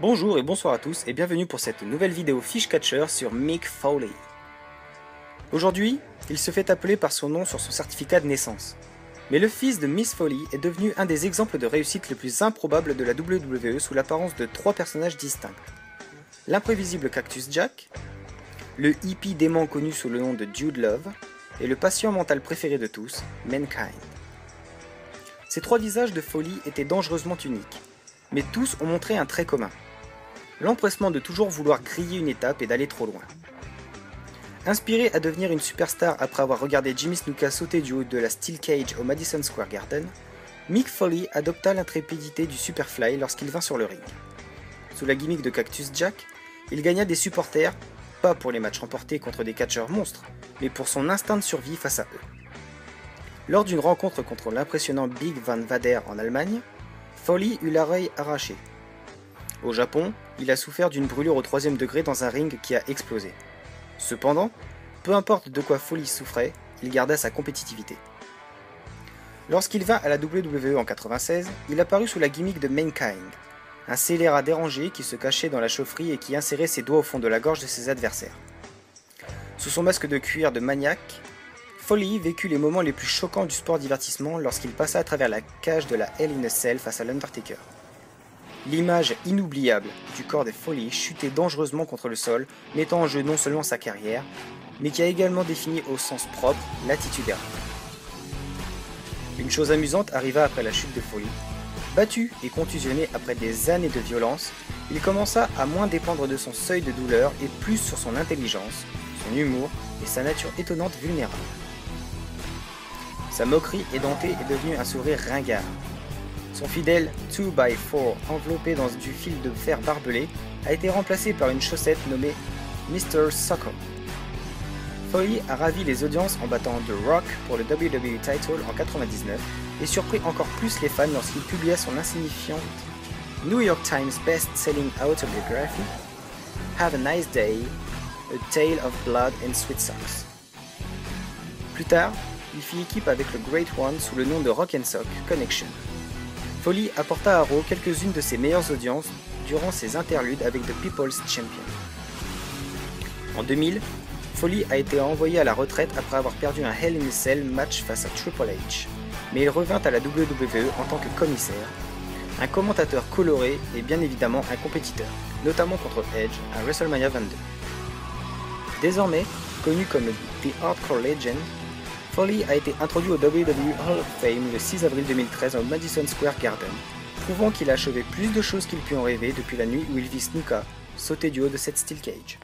Bonjour et bonsoir à tous et bienvenue pour cette nouvelle vidéo Fish Catcher sur Mick Foley. Aujourd'hui, il se fait appeler par son nom sur son certificat de naissance. Mais le fils de Miss Foley est devenu un des exemples de réussite les plus improbables de la WWE sous l'apparence de trois personnages distincts. L'imprévisible Cactus Jack, le hippie dément connu sous le nom de Dude Love, et le patient mental préféré de tous, Mankind. Ces trois visages de Foley étaient dangereusement uniques, mais tous ont montré un trait commun. L'empressement de toujours vouloir griller une étape et d'aller trop loin. Inspiré à devenir une superstar après avoir regardé Jimmy Snuka sauter du haut de la Steel Cage au Madison Square Garden, Mick Foley adopta l'intrépidité du Superfly lorsqu'il vint sur le ring. Sous la gimmick de Cactus Jack, il gagna des supporters, pas pour les matchs remportés contre des catcheurs monstres, mais pour son instinct de survie face à eux. Lors d'une rencontre contre l'impressionnant Big Van Vader en Allemagne, Foley eut l'oreille arrachée. Au Japon, il a souffert d'une brûlure au 3e degré dans un ring qui a explosé. Cependant, peu importe de quoi Foley souffrait, il garda sa compétitivité. Lorsqu'il vint à la WWE en 96, il apparut sous la gimmick de Mankind, un scélérat dérangé qui se cachait dans la chaufferie et qui insérait ses doigts au fond de la gorge de ses adversaires. Sous son masque de cuir de maniaque, Foley vécut les moments les plus choquants du sport divertissement lorsqu'il passa à travers la cage de la Hell in a Cell face à l'Undertaker. L'image inoubliable du corps de Foley chutait dangereusement contre le sol, mettant en jeu non seulement sa carrière, mais qui a également défini au sens propre l'attitude errante. Une chose amusante arriva après la chute de Foley. Battu et contusionné après des années de violence, il commença à moins dépendre de son seuil de douleur et plus sur son intelligence, son humour et sa nature étonnante vulnérable. Sa moquerie édentée est devenue un sourire ringard. Son fidèle 2x4 enveloppé dans du fil de fer barbelé a été remplacé par une chaussette nommée Mr. Sucker. Foley a ravi les audiences en battant The Rock pour le WWE title en 1999 et surpris encore plus les fans lorsqu'il publia son insignifiante New York Times best-selling autobiography Have a Nice Day, A Tale of Blood and Sweat Socks. Plus tard, il fit équipe avec le Great One sous le nom de Rock and Sock Connection. Foley apporta à Raw quelques-unes de ses meilleures audiences durant ses interludes avec The People's Champion. En 2000, Foley a été envoyé à la retraite après avoir perdu un Hell in a Cell match face à Triple H, mais il revint à la WWE en tant que commissaire, un commentateur coloré et bien évidemment un compétiteur, notamment contre Edge à WrestleMania 22. Désormais, connu comme The Hardcore Legend, Foley a été introduit au WWE Hall of Fame le 6 avril 2013 au Madison Square Garden, prouvant qu'il a achevé plus de choses qu'il put en rêver depuis la nuit où il vit Snuka sauter du haut de cette Steel Cage.